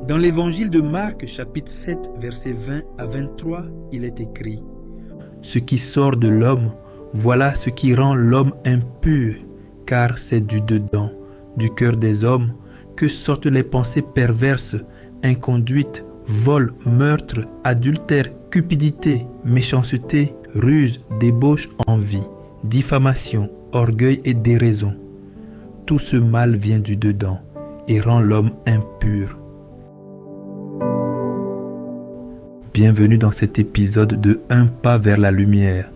Dans l'évangile de Marc, chapitre 7, versets 20 à 23, il est écrit : Ce qui sort de l'homme, voilà ce qui rend l'homme impur, car c'est du dedans, du cœur des hommes, que sortent les pensées perverses, inconduites, vol, meurtre, adultère, cupidité, méchanceté, ruse, débauche, envie, diffamation, orgueil et déraison. Tout ce mal vient du dedans et rend l'homme impur. Bienvenue dans cet épisode de Un pas vers la lumière.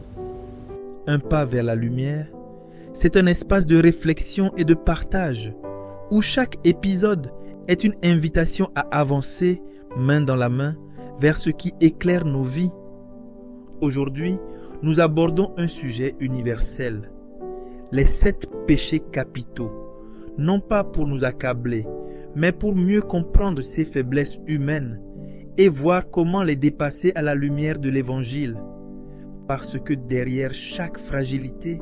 Un pas vers la lumière, c'est un espace de réflexion et de partage où chaque épisode est une invitation à avancer main dans la main vers ce qui éclaire nos vies. Aujourd'hui, nous abordons un sujet universel, les 7 péchés capitaux, non pas pour nous accabler, mais pour mieux comprendre ces faiblesses humaines et voir comment les dépasser à la lumière de l'Évangile. Parce que derrière chaque fragilité,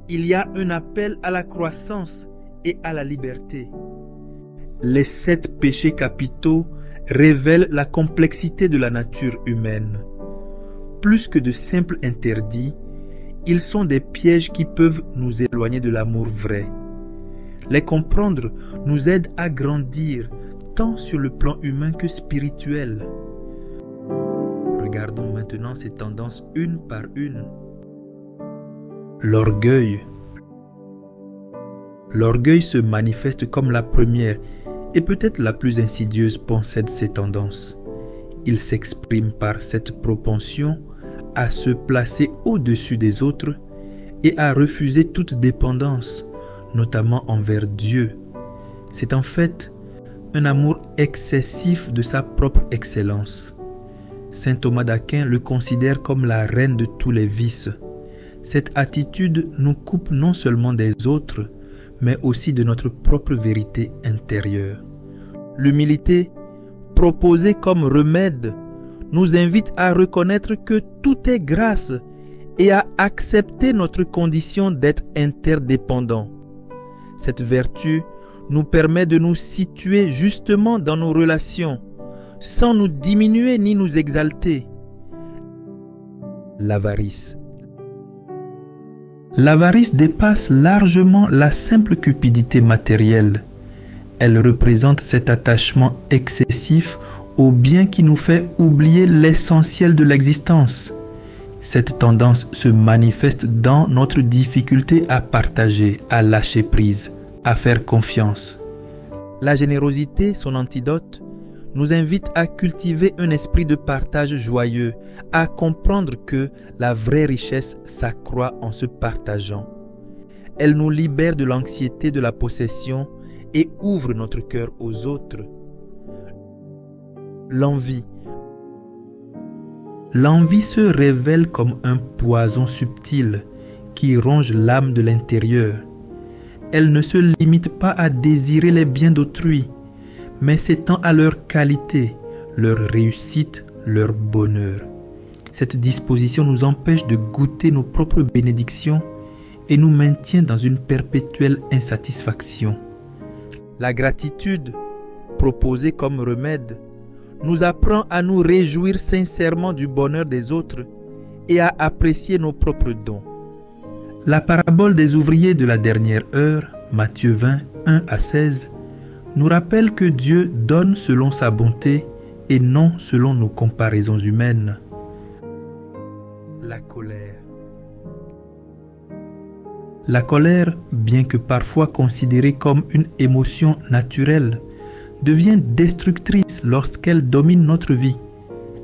il y a un appel à la croissance et à la liberté. Les 7 péchés capitaux révèlent la complexité de la nature humaine. Plus que de simples interdits, ils sont des pièges qui peuvent nous éloigner de l'amour vrai. Les comprendre nous aide à grandir, tant sur le plan humain que spirituel. Regardons maintenant ces tendances une par une. L'orgueil. L'orgueil se manifeste comme la première et peut-être la plus insidieuse pensée de ces tendances. Il s'exprime par cette propension à se placer au-dessus des autres et à refuser toute dépendance, notamment envers Dieu. C'est en fait un amour excessif de sa propre excellence. Saint Thomas d'Aquin le considère comme la reine de tous les vices. Cette attitude nous coupe non seulement des autres, mais aussi de notre propre vérité intérieure. L'humilité, proposée comme remède, nous invite à reconnaître que tout est grâce et à accepter notre condition d'être interdépendants. Cette vertu nous permet de nous situer justement dans nos relations, sans nous diminuer ni nous exalter. L'avarice. L'avarice dépasse largement la simple cupidité matérielle. Elle représente cet attachement excessif au bien qui nous fait oublier l'essentiel de l'existence. Cette tendance se manifeste dans notre difficulté à partager, à lâcher prise, à faire confiance. La générosité, son antidote, nous invite à cultiver un esprit de partage joyeux, à comprendre que la vraie richesse s'accroît en se partageant. Elle nous libère de l'anxiété de la possession et ouvre notre cœur aux autres. L'envie. L'envie se révèle comme un poison subtil qui ronge l'âme de l'intérieur. Elle ne se limite pas à désirer les biens d'autrui, mais s'étend à leur qualité, leur réussite, leur bonheur. Cette disposition nous empêche de goûter nos propres bénédictions et nous maintient dans une perpétuelle insatisfaction. La gratitude, proposée comme remède, nous apprend à nous réjouir sincèrement du bonheur des autres et à apprécier nos propres dons. La parabole des ouvriers de la dernière heure, Matthieu 20, 1 à 16, nous rappelle que Dieu donne selon sa bonté et non selon nos comparaisons humaines. La colère. La colère, bien que parfois considérée comme une émotion naturelle, devient destructrice lorsqu'elle domine notre vie.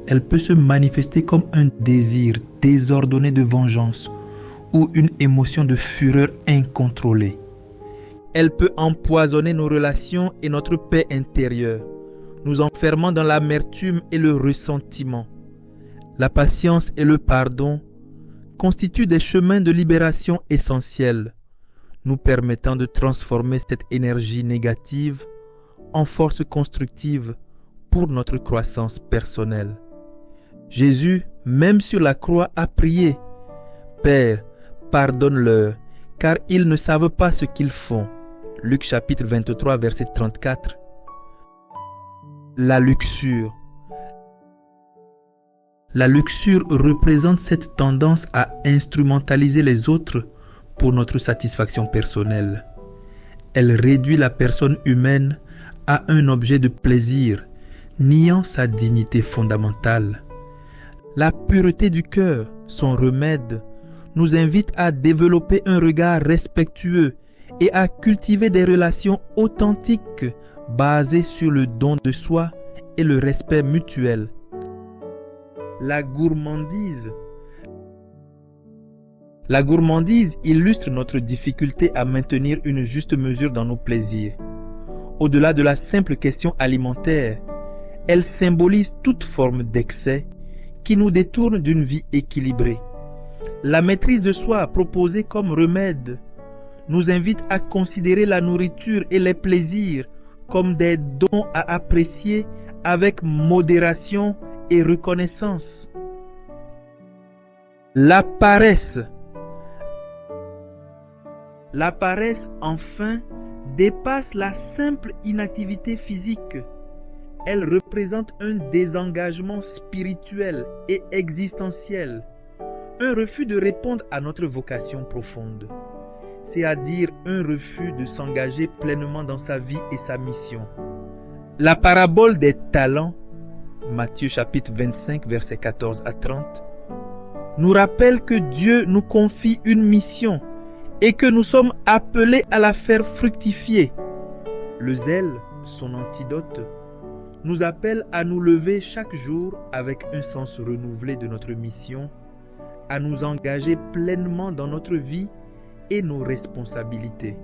Elle peut se manifester comme un désir désordonné de vengeance ou une émotion de fureur incontrôlée. Elle peut empoisonner nos relations et notre paix intérieure, nous enfermant dans l'amertume et le ressentiment. La patience et le pardon constituent des chemins de libération essentiels, nous permettant de transformer cette énergie négative en force constructive pour notre croissance personnelle. Jésus, même sur la croix, a prié : Père, pardonne-leur, car ils ne savent pas ce qu'ils font. Luc chapitre 23, verset 34. La luxure. La luxure représente cette tendance à instrumentaliser les autres pour notre satisfaction personnelle. Elle réduit la personne humaine à un objet de plaisir, niant sa dignité fondamentale. La pureté du cœur, son remède, nous invite à développer un regard respectueux et à cultiver des relations authentiques basées sur le don de soi et le respect mutuel. La gourmandise. La gourmandise illustre notre difficulté à maintenir une juste mesure dans nos plaisirs. Au-delà de la simple question alimentaire, elle symbolise toute forme d'excès qui nous détourne d'une vie équilibrée. La maîtrise de soi proposée comme remède nous invite à considérer la nourriture et les plaisirs comme des dons à apprécier avec modération et reconnaissance. La paresse. La paresse, enfin, dépasse la simple inactivité physique. Elle représente un désengagement spirituel et existentiel, un refus de répondre à notre vocation profonde, c'est-à-dire un refus de s'engager pleinement dans sa vie et sa mission. La parabole des talents, Matthieu chapitre 25, versets 14 à 30, nous rappelle que Dieu nous confie une mission et que nous sommes appelés à la faire fructifier. Le zèle, son antidote, nous appelle à nous lever chaque jour avec un sens renouvelé de notre mission, à nous engager pleinement dans notre vie et nos responsabilités.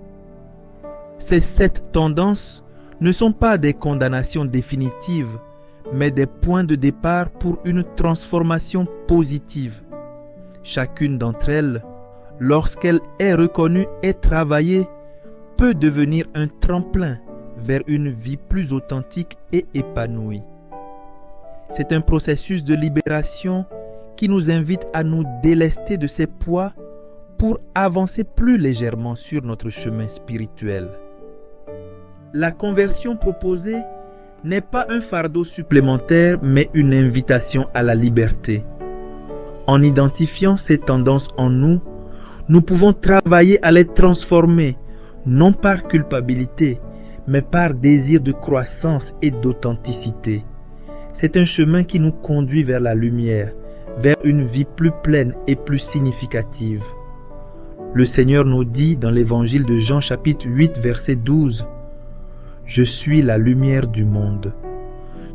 Ces 7 tendances ne sont pas des condamnations définitives, mais des points de départ pour une transformation positive. Chacune d'entre elles, lorsqu'elle est reconnue et travaillée, peut devenir un tremplin vers une vie plus authentique et épanouie. C'est un processus de libération qui nous invite à nous délester de ces poids pour avancer plus légèrement sur notre chemin spirituel. La conversion proposée n'est pas un fardeau supplémentaire, mais une invitation à la liberté. En identifiant ces tendances en nous, nous pouvons travailler à les transformer, non par culpabilité, mais par désir de croissance et d'authenticité. C'est un chemin qui nous conduit vers la lumière, vers une vie plus pleine et plus significative. Le Seigneur nous dit dans l'évangile de Jean chapitre 8 verset 12, « Je suis la lumière du monde.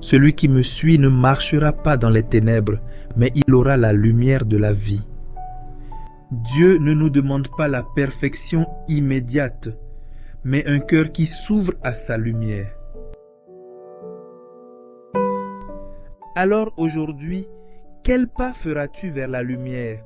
Celui qui me suit ne marchera pas dans les ténèbres, mais il aura la lumière de la vie. » Dieu ne nous demande pas la perfection immédiate, mais un cœur qui s'ouvre à sa lumière. Alors aujourd'hui, quel pas feras-tu vers la lumière?